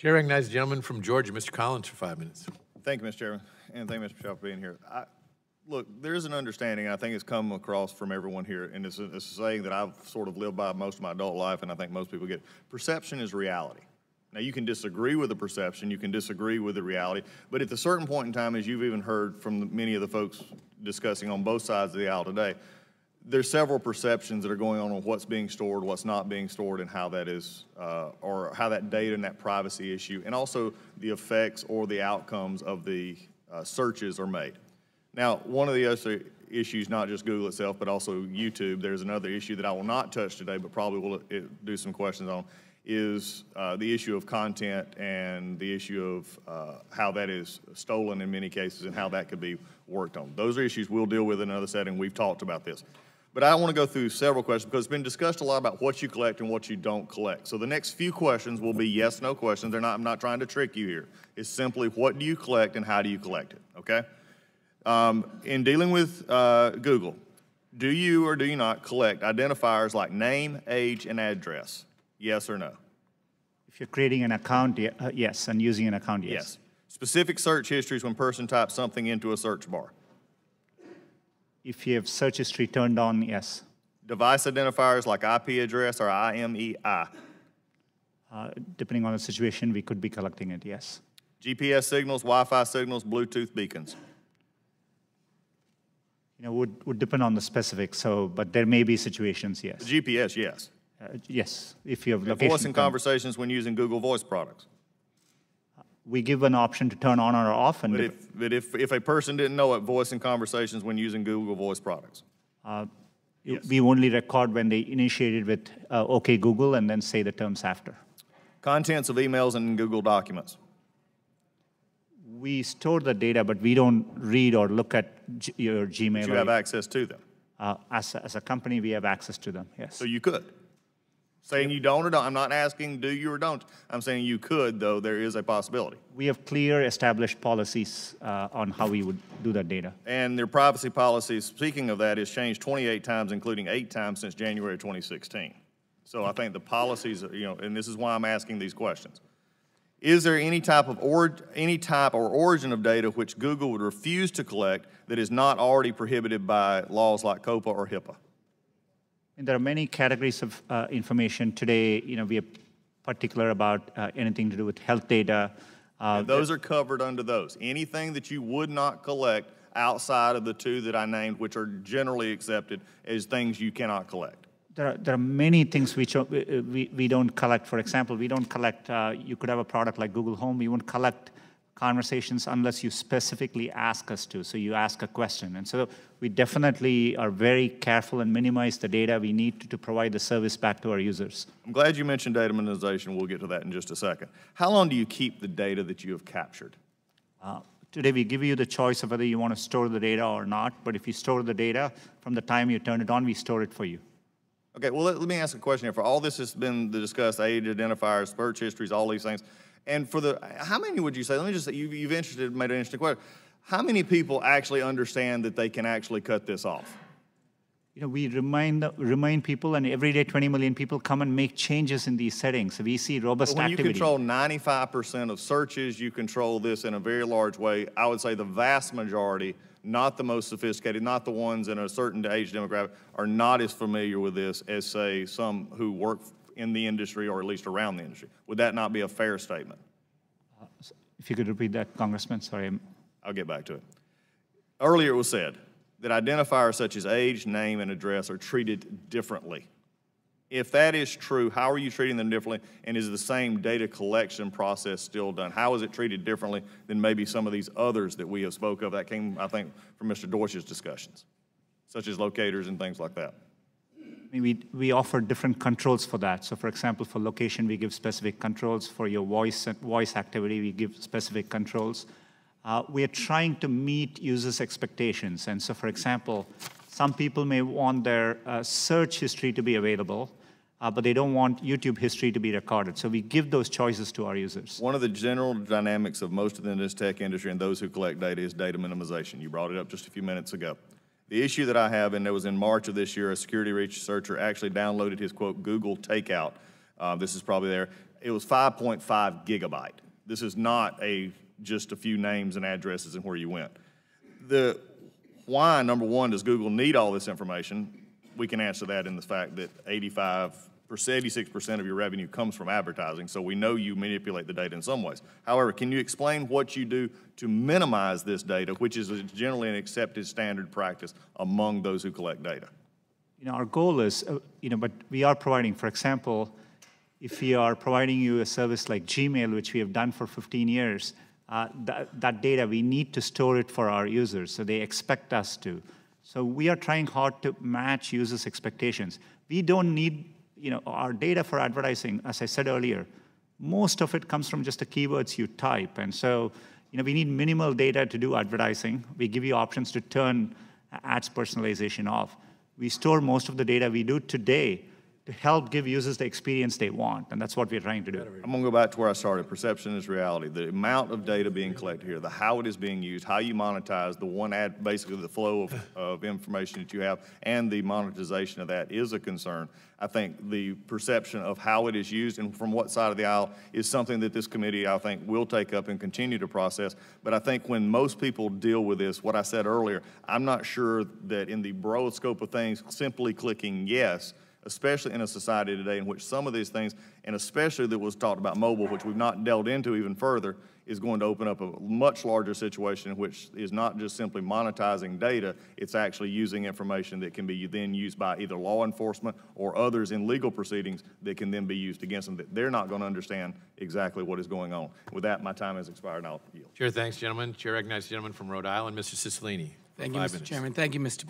Chair recognizes the gentleman from Georgia, Mr. Collins, for 5 minutes. Thank you, Mr. Chairman, and thank you, Mr. Patel, for being here. Look, there's an understanding, I think it's come across from everyone here, and it's a saying that I've sort of lived by most of my adult life, and I think most people get. Perception is reality. Now, you can disagree with the perception, you can disagree with the reality, but at a certain point in time, as you've even heard from many of the folks discussing on both sides of the aisle today, there's several perceptions that are going on what's being stored, what's not being stored, and how that is, or how that data and that privacy issue, and also the effects or the outcomes of the searches are made. Now, one of the other issues, not just Google itself, but also YouTube, there's another issue that I will not touch today, but probably will do some questions on, is the issue of content and the issue of how that is stolen in many cases and how that could be worked on. Those are issues we'll deal with in another setting. We've talked about this. But I want to go through several questions because it's been discussed a lot about what you collect and what you don't collect. So the next few questions will be yes, no questions. I'm not trying to trick you here. It's simply what do you collect and how do you collect it, okay? In dealing with Google, do you or do you not collect identifiers like name, age, and address? Yes or no? If you're creating an account, yes, and using an account, yes. Yes. Specific search histories when a person types something into a search bar? If you have search history turned on, yes. Device identifiers like IP address or IMEI? Depending on the situation, we could be collecting it, yes. GPS signals, Wi-Fi signals, Bluetooth beacons? You know, would depend on the specifics, but there may be situations, yes. The GPS, yes. Yes, if you have location. Voice and conversations when using Google Voice products? We give an option to turn on or off. And but if a person didn't know it, voice and conversations when using Google Voice products? Yes. We only record when they initiated with OK Google and then say the terms after. Contents of emails and Google documents? We store the data, but we don't read or look at your Gmail. But you have access to them? As a company, we have access to them, yes. So you could? Saying you don't or don't. I'm not asking do you or don't. I'm saying you could, though there is a possibility. We have clear established policies on how we would do that data. And their privacy policies, speaking of that, has changed 28 times, including 8 times since January 2016. So I think the policies, and this is why I'm asking these questions. Is there any type or origin of data which Google would refuse to collect that is not already prohibited by laws like COPA or HIPAA? And there are many categories of information today. We are particular about anything to do with health data. And those are covered under those. Anything that you would not collect outside of the 2 that I named, which are generally accepted as things you cannot collect. There are many things which we don't collect. For example, we don't collect, you could have a product like Google Home. We won't collect conversations unless you specifically ask us to. So you ask a question. And so we definitely are very careful and minimize the data we need to provide the service back to our users. I'm glad you mentioned data minimization. We'll get to that in just a second. How long do you keep the data that you have captured? Today we give you the choice of whether you want to store the data or not. But if you store the data, from the time you turn it on, we store it for you. Okay, well, let me ask a question here. For all this has been discussed, age identifiers, search histories, all these things. And for how many would you say, let me just say, you've made an interesting question. How many people actually understand that they can actually cut this off? We remind people, and every day 20 million people come and make changes in these settings. So we see robust activity. When you control 95% of searches, you control this in a very large way. I would say the vast majority, not the most sophisticated, not the ones in a certain age demographic, are not as familiar with this as, say, some who work in the industry or at least around the industry. Would that not be a fair statement? If you could repeat that, Congressman, sorry. I'll get back to it. Earlier it was said that identifiers such as age, name, and address are treated differently. If that is true, how are you treating them differently, and is the same data collection process still done? How is it treated differently than maybe some of these others that we have spoke of that came, I think, from Mr. Deutsch's discussions, such as locators and things like that? We offer different controls for that. So for example, for location, we give specific controls. For your voice activity, we give specific controls. We are trying to meet users' expectations. And so for example, some people may want their search history to be available, but they don't want YouTube history to be recorded. So we give those choices to our users. One of the general dynamics of most of this tech industry and those who collect data is data minimization. You brought it up just a few minutes ago. The issue that I have, and it was in March of this year, a security researcher actually downloaded his, quote, Google takeout. This is probably there. it was 5.5 gigabyte. This is not just a few names and addresses and where you went. Why, number one, does Google need all this information? We can answer that in the fact that 86% of your revenue comes from advertising, so we know you manipulate the data in some ways. However, can you explain what you do to minimize this data, which is generally an accepted standard practice among those who collect data? Our goal is, but we are providing, for example, if we are providing you a service like Gmail, which we have done for 15 years, that data, we need to store it for our users, so they expect us to. So we are trying hard to match users' expectations. We don't need, our data for advertising, as I said earlier, most of it comes from just the keywords you type. And so, we need minimal data to do advertising. We give you options to turn ads personalization off. We store most of the data we do today to help give users the experience they want, and that's what we're trying to do. I'm going to go back to where I started. Perception is reality. The amount of data being collected here, how it is being used, how you monetize, the one ad, basically the flow of information that you have, and the monetization of that is a concern. I think the perception of how it is used and from what side of the aisle is something that this committee, I think, will take up and continue to process. But I think when most people deal with this, what I said earlier, I'm not sure that in the broad scope of things, simply clicking yes, especially in a society today in which some of these things, and especially that was talked about mobile, which we've not delved into even further, is going to open up a much larger situation in which is not just simply monetizing data, it's actually using information that can be then used by either law enforcement or others in legal proceedings that can then be used against them, that they're not going to understand exactly what is going on. With that, my time has expired, and I'll yield. Chair, thanks, gentlemen. Chair recognizes the gentleman from Rhode Island, Mr. Cicilline. Thank you, 5 Mr. minutes. Chairman. Thank you, Mr.